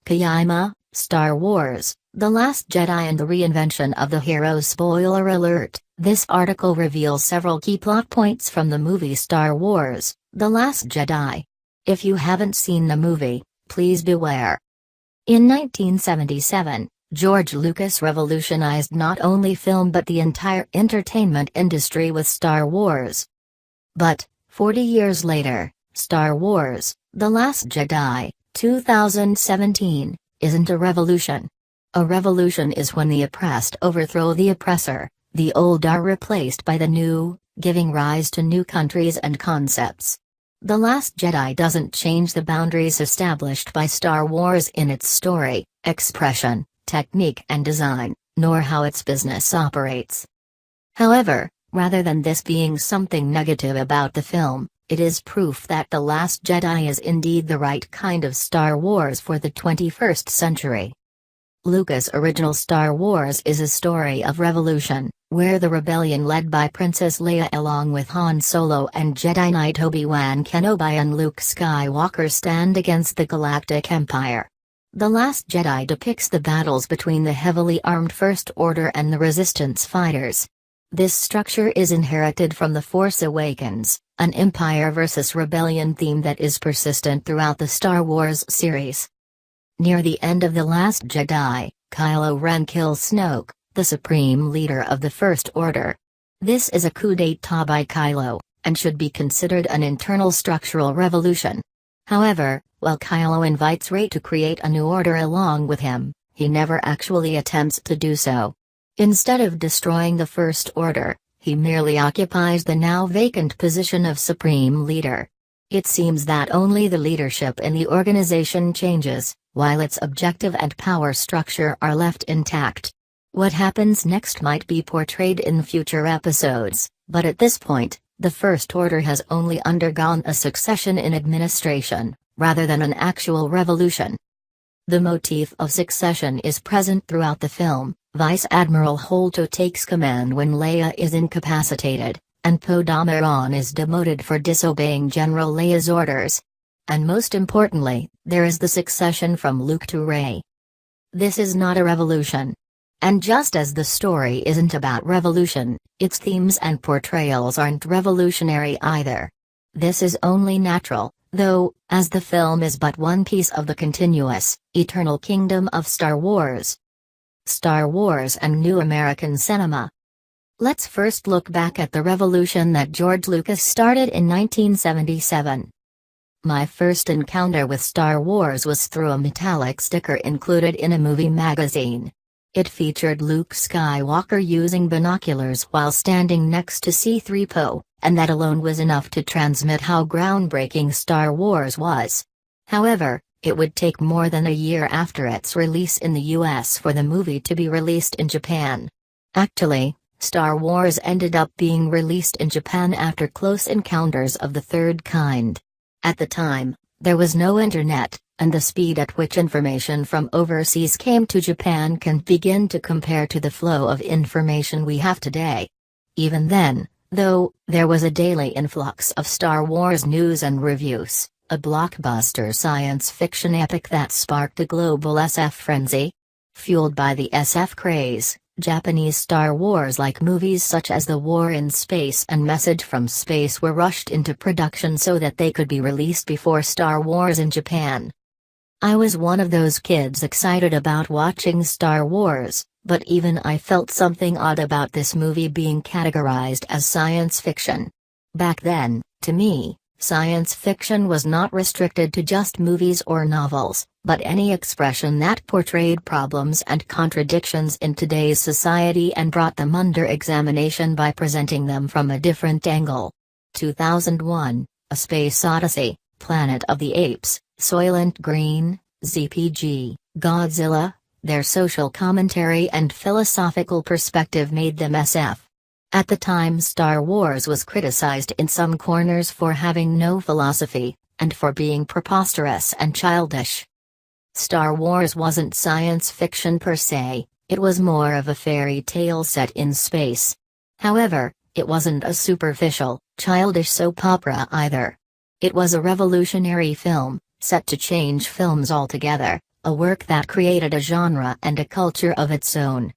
Kojima, Star Wars, The Last Jedi and the Reinvention of the Hero. Spoiler alert, this article reveals several key plot points from the movie Star Wars, The Last Jedi. If you haven't seen the movie, please beware. In 1977, George Lucas revolutionized not only film but the entire entertainment industry with Star Wars. But, 40 years later, Star Wars, The Last Jedi, 2017, isn't a revolution. A revolution is when the oppressed overthrow the oppressor, the old are replaced by the new, giving rise to new countries and concepts. The Last Jedi doesn't change the boundaries established by Star Wars in its story, expression, technique and design, nor how its business operates. However, rather than this being something negative about the film, it is proof that The Last Jedi is indeed the right kind of Star Wars for the 21st century. Lucas' original Star Wars is a story of revolution, where the rebellion led by Princess Leia along with Han Solo and Jedi Knight Obi-Wan Kenobi and Luke Skywalker stand against the Galactic Empire. The Last Jedi depicts the battles between the heavily armed First Order and the Resistance fighters. This structure is inherited from The Force Awakens, an Empire versus Rebellion theme that is persistent throughout the Star Wars series. Near the end of The Last Jedi, Kylo Ren kills Snoke, the supreme leader of the First Order. This is a coup d'état by Kylo, and should be considered an internal structural revolution. However, while Kylo invites Rey to create a new order along with him, he never actually attempts to do so. Instead of destroying the First Order, he merely occupies the now vacant position of Supreme Leader. It seems that only the leadership in the organization changes, while its objective and power structure are left intact. What happens next might be portrayed in future episodes, but at this point, the First Order has only undergone a succession in administration, rather than an actual revolution. The motif of succession is present throughout the film. Vice Admiral Holdo takes command when Leia is incapacitated, and Poe Dameron is demoted for disobeying General Leia's orders. And most importantly, there is the succession from Luke to Rey. This is not a revolution. And just as the story isn't about revolution, its themes and portrayals aren't revolutionary either. This is only natural, though, as the film is but one piece of the continuous, eternal kingdom of Star Wars. Star Wars and New American Cinema. Let's first look back at the revolution that George Lucas started in 1977. My first encounter with Star Wars was through a metallic sticker included in a movie magazine. It featured Luke Skywalker using binoculars while standing next to C-3PO, and that alone was enough to transmit how groundbreaking Star Wars was. However, it would take more than a year after its release in the US for the movie to be released in Japan. Actually, Star Wars ended up being released in Japan after Close Encounters of the Third Kind. At the time, there was no internet, and the speed at which information from overseas came to Japan can begin to compare to the flow of information we have today. Even then, though, there was a daily influx of Star Wars news and reviews, a blockbuster science fiction epic that sparked a global SF frenzy. Fueled by the SF craze, Japanese Star Wars-like movies such as The War in Space and Message from Space were rushed into production so that they could be released before Star Wars in Japan. I was one of those kids excited about watching Star Wars, but even I felt something odd about this movie being categorized as science fiction. Back then, to me, science fiction was not restricted to just movies or novels, but any expression that portrayed problems and contradictions in today's society and brought them under examination by presenting them from a different angle. 2001, A Space Odyssey, Planet of the Apes, Soylent Green, ZPG, Godzilla, their social commentary and philosophical perspective made them SF. At the time, Star Wars was criticized in some corners for having no philosophy, and for being preposterous and childish. Star Wars wasn't science fiction per se, it was more of a fairy tale set in space. However, it wasn't a superficial, childish soap opera either. It was a revolutionary film, set to change films altogether, a work that created a genre and a culture of its own.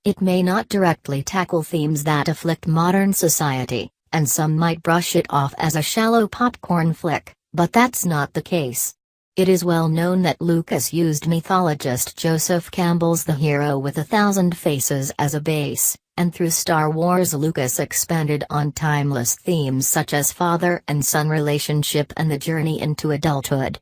It may not directly tackle themes that afflict modern society, and some might brush it off as a shallow popcorn flick, but that's not the case. It is well known that Lucas used mythologist Joseph Campbell's The Hero with a Thousand Faces as a base, and through Star Wars Lucas expanded on timeless themes such as father and son relationship and the journey into adulthood.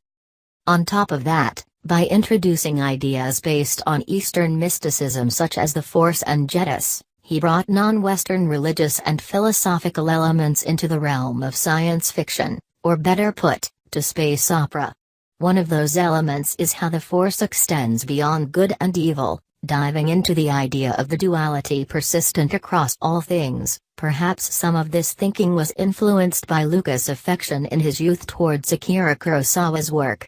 On top of that, by introducing ideas based on Eastern mysticism such as the Force and Jedis, he brought non-Western religious and philosophical elements into the realm of science fiction, or better put, to space opera. One of those elements is how the Force extends beyond good and evil, diving into the idea of the duality persistent across all things. Perhaps some of this thinking was influenced by Lucas' affection in his youth towards Akira Kurosawa's work.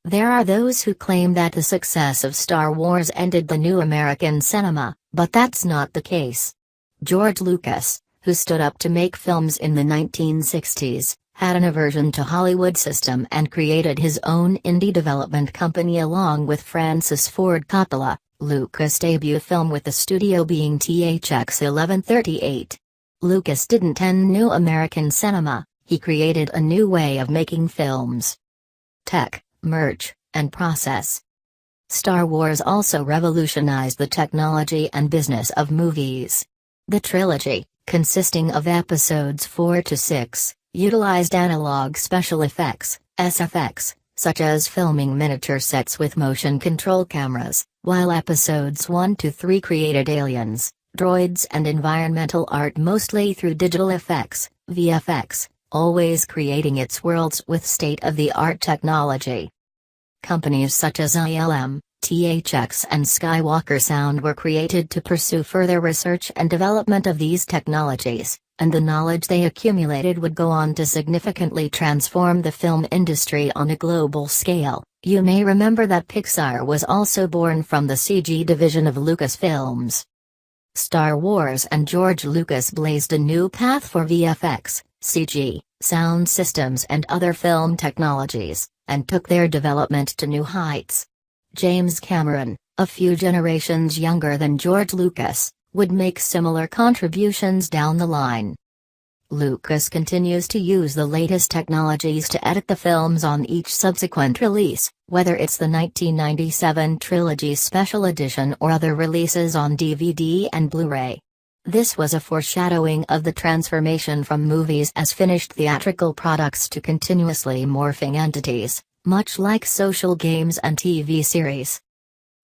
There are those who claim that the success of Star Wars ended the new American cinema, but that's not the case. George Lucas, who stood up to make films in the 1960s, had an aversion to Hollywood system and created his own indie development company along with Francis Ford Coppola, Lucas' debut film with the studio being THX 1138. Lucas didn't end new American cinema, he created a new way of making films. Tech, merch, and process. Star Wars also revolutionized the technology and business of movies. The trilogy, consisting of episodes 4 to 6, utilized analog special effects, SFX, such as filming miniature sets with motion control cameras, while episodes 1 to 3 created aliens, droids and environmental art mostly through digital effects, VFX, always creating its worlds with state-of-the-art technology. Companies such as ILM, THX and Skywalker Sound were created to pursue further research and development of these technologies, and the knowledge they accumulated would go on to significantly transform the film industry on a global scale. You may remember that Pixar was also born from the CG division of Lucasfilms. Star Wars and George Lucas blazed a new path for VFX, CG, sound systems and other film technologies, and took their development to new heights. James Cameron, a few generations younger than George Lucas, would make similar contributions down the line. Lucas continues to use the latest technologies to edit the films on each subsequent release, whether it's the 1997 Trilogy Special Edition or other releases on DVD and Blu-ray. This was a foreshadowing of the transformation from movies as finished theatrical products to continuously morphing entities, much like social games and TV series.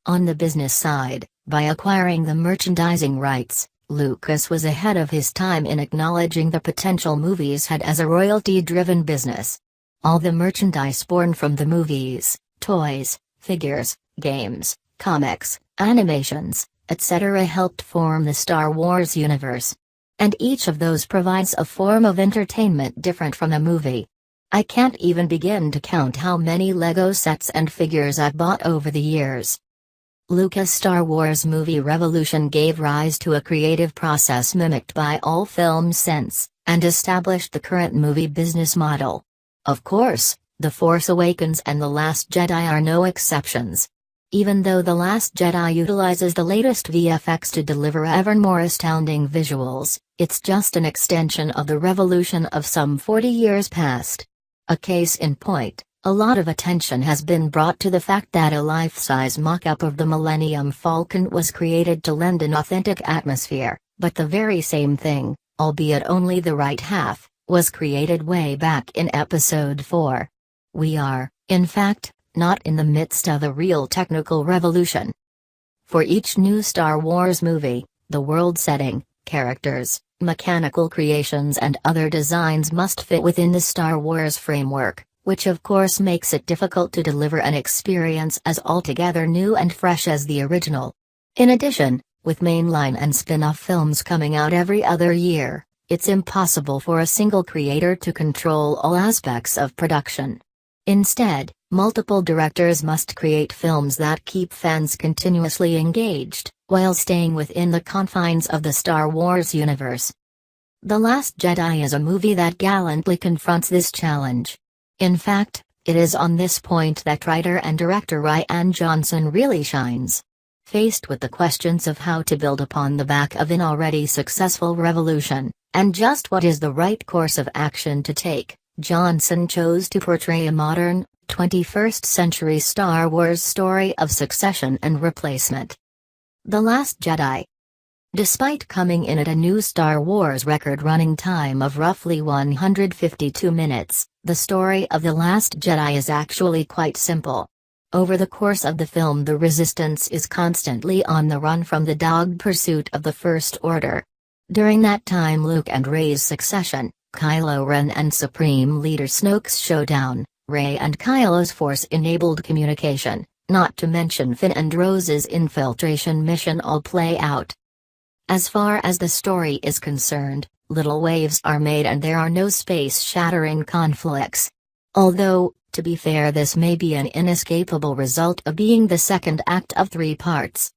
On the business side, by acquiring the merchandising rights, Lucas was ahead of his time in acknowledging the potential movies had as a royalty-driven business. All the merchandise born from the movies, toys, figures, games, comics, animations, etc. helped form the Star Wars universe. And each of those provides a form of entertainment different from a movie. I can't even begin to count how many Lego sets and figures I've bought over the years. Lucas' Star Wars movie revolution gave rise to a creative process mimicked by all films since, and established the current movie business model. Of course, The Force Awakens and The Last Jedi are no exceptions. Even though The Last Jedi utilizes the latest VFX to deliver ever more astounding visuals, it's just an extension of the revolution of some 40 years past. A case in point, a lot of attention has been brought to the fact that a life-size mock-up of the Millennium Falcon was created to lend an authentic atmosphere, but the very same thing, albeit only the right half, was created way back in Episode 4. We are, in fact, not in the midst of a real technical revolution. For each new Star Wars movie, the world setting, characters, mechanical creations and other designs must fit within the Star Wars framework, which of course makes it difficult to deliver an experience as altogether new and fresh as the original. In addition, with mainline and spin-off films coming out every other year, it's impossible for a single creator to control all aspects of production. Instead, multiple directors must create films that keep fans continuously engaged, while staying within the confines of the Star Wars universe. The Last Jedi is a movie that gallantly confronts this challenge. In fact, It is on this point that writer and director Rian Johnson really shines. Faced with the questions of how to build upon the back of an already successful revolution, and just what is the right course of action to take, Johnson chose to portray a modern, 21st-century Star Wars story of succession and replacement. The Last Jedi. Despite coming in at a new Star Wars record running time of roughly 152 minutes, the story of The Last Jedi is actually quite simple. Over the course of the film, the Resistance is constantly on the run from the dogged pursuit of the First Order. During that time, Luke and Rey's succession, Kylo Ren and Supreme Leader Snoke's showdown, Rey and Kylo's Force-enabled communication, not to mention Finn and Rose's infiltration mission all play out. As far as the story is concerned, little waves are made and there are no space-shattering conflicts. Although, to be fair, this may be an inescapable result of being the second act of 3 parts.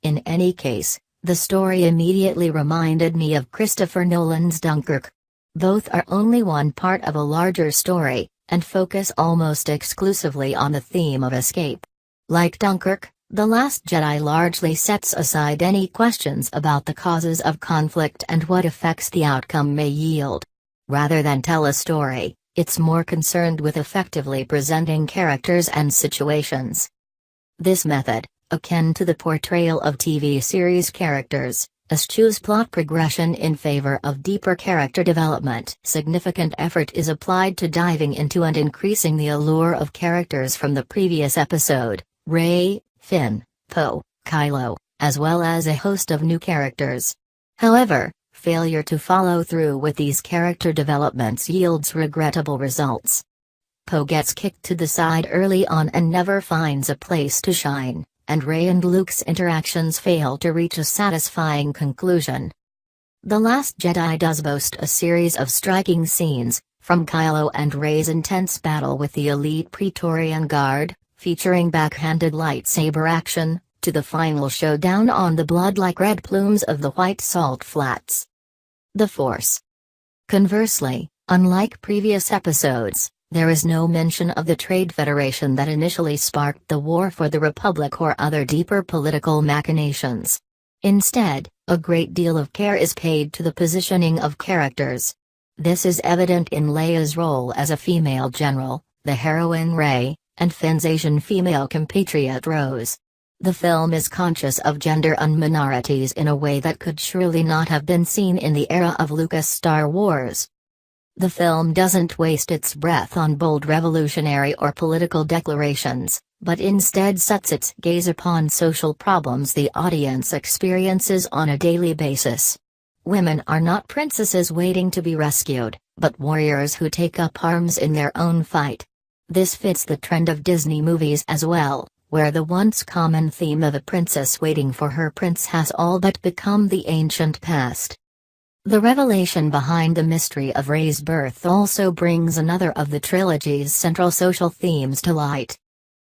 In any case, the story immediately reminded me of Christopher Nolan's Dunkirk. Both are only one part of a larger story, and focus almost exclusively on the theme of escape. Like Dunkirk, The Last Jedi largely sets aside any questions about the causes of conflict and what effects the outcome may yield. Rather than tell a story, it's more concerned with effectively presenting characters and situations. This method, akin to the portrayal of TV series characters, eschews plot progression in favor of deeper character development. Significant effort is applied to diving into and increasing the allure of characters from the previous episode: Rey, Finn, Poe, Kylo, as well as a host of new characters. However, failure to follow through with these character developments yields regrettable results. Poe gets kicked to the side early on and never finds a place to shine, and Rey and Luke's interactions fail to reach a satisfying conclusion. The Last Jedi does boast a series of striking scenes, from Kylo and Rey's intense battle with the elite Praetorian Guard, featuring backhanded lightsaber action, to the final showdown on the blood-like red plumes of the White Salt Flats. The Force. Conversely, unlike previous episodes, there is no mention of the Trade Federation that initially sparked the War for the Republic or other deeper political machinations. Instead, a great deal of care is paid to the positioning of characters. This is evident in Leia's role as a female general, the heroine Rey, and Finn's Asian female compatriot Rose. The film is conscious of gender and minorities in a way that could surely not have been seen in the era of Lucas' Star Wars. The film doesn't waste its breath on bold revolutionary or political declarations, but instead sets its gaze upon social problems the audience experiences on a daily basis. Women are not princesses waiting to be rescued, but warriors who take up arms in their own fight. This fits the trend of Disney movies as well, where the once common theme of a princess waiting for her prince has all but become the ancient past. The revelation behind the mystery of Rey's birth also brings another of the trilogy's central social themes to light.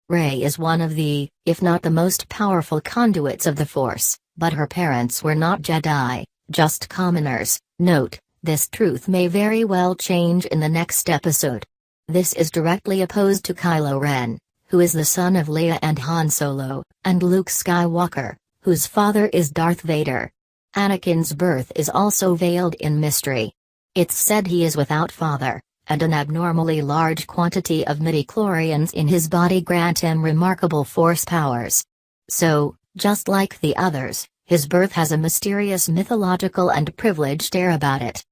Rey is one of the, if not the most powerful conduits of the Force, but her parents were not Jedi, just commoners. Note, this truth may very well change in the next episode. This is directly opposed to Kylo Ren, who is the son of Leia and Han Solo, and Luke Skywalker, whose father is Darth Vader. Anakin's birth is also veiled in mystery. It's said he is without father, and an abnormally large quantity of midichlorians in his body grant him remarkable force powers. So, just like the others, his birth has a mysterious mythological and privileged air about it.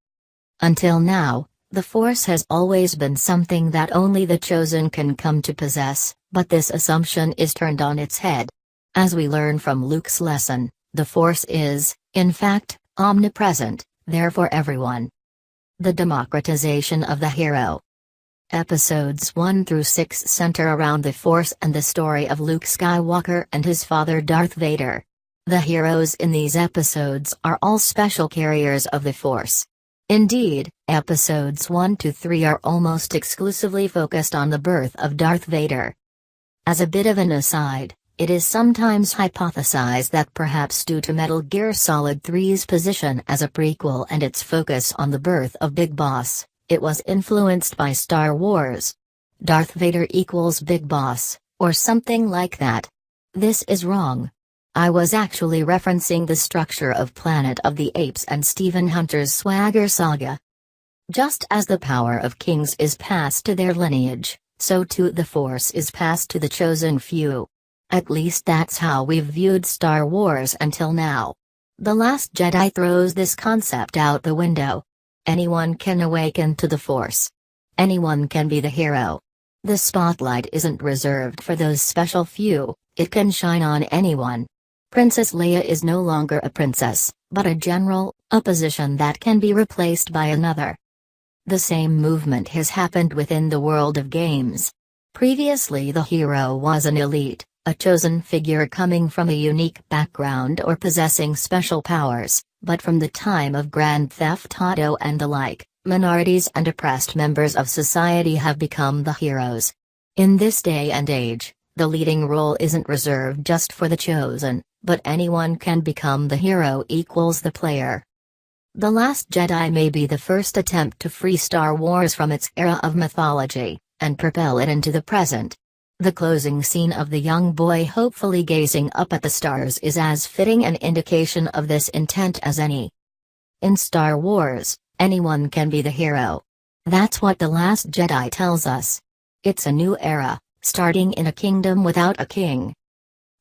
Until now, the Force has always been something that only the chosen can come to possess, but this assumption is turned on its head. As we learn from Luke's lesson, the Force is, in fact, omnipresent, there for everyone. The democratization of the hero. Episodes 1 through 6 center around the Force and the story of Luke Skywalker and his father Darth Vader. The heroes in these episodes are all special carriers of the Force. Indeed, episodes 1 to 3 are almost exclusively focused on the birth of Darth Vader. As a bit of an aside, it is sometimes hypothesized that perhaps due to Metal Gear Solid 3's position as a prequel and its focus on the birth of Big Boss, it was influenced by Star Wars. Darth Vader equals Big Boss, or something like that. This is wrong. I was actually referencing the structure of Planet of the Apes and Stephen Hunter's Swagger Saga. Just as the power of kings is passed to their lineage, so too the Force is passed to the chosen few. At least that's how we've viewed Star Wars until now. The Last Jedi throws this concept out the window. Anyone can awaken to the Force. Anyone can be the hero. The spotlight isn't reserved for those special few, it can shine on anyone. Princess Leia is no longer a princess, but a general, a position that can be replaced by another. The same movement has happened within the world of games. Previously the hero was an elite, a chosen figure coming from a unique background or possessing special powers, but from the time of Grand Theft Auto and the like, minorities and oppressed members of society have become the heroes. In this day and age, the leading role isn't reserved just for the chosen, but anyone can become the hero equals the player. The Last Jedi may be the first attempt to free Star Wars from its era of mythology, and propel it into the present. The closing scene of the young boy hopefully gazing up at the stars is as fitting an indication of this intent as any. In Star Wars, anyone can be the hero. That's what The Last Jedi tells us. It's a new era, starting in a kingdom without a king.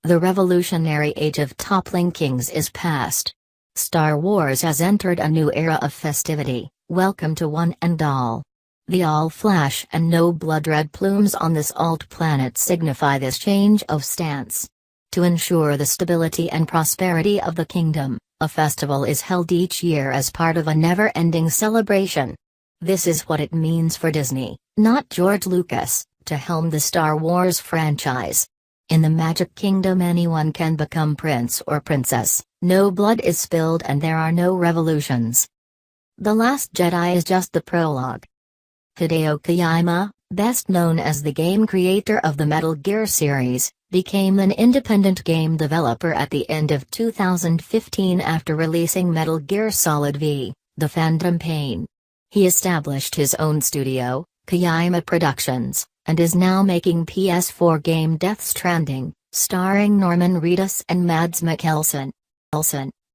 The revolutionary age of toppling kings is past. Star Wars has entered a new era of festivity. Welcome to one and all. The all-flash and no-blood red plumes on this alt planet signify this change of stance. To ensure the stability and prosperity of the kingdom, a festival is held each year as part of a never-ending celebration. This is what it means for Disney, not George Lucas, to helm the Star Wars franchise. In the Magic Kingdom anyone can become prince or princess, no blood is spilled and there are no revolutions. The Last Jedi is just the prologue. Hideo Kojima, best known as the game creator of the Metal Gear series, became an independent game developer at the end of 2015 after releasing Metal Gear Solid V: The Phantom Pain. He established his own studio, Kojima Productions, and is now making PS4 game Death Stranding, starring Norman Reedus and Mads Mikkelsen.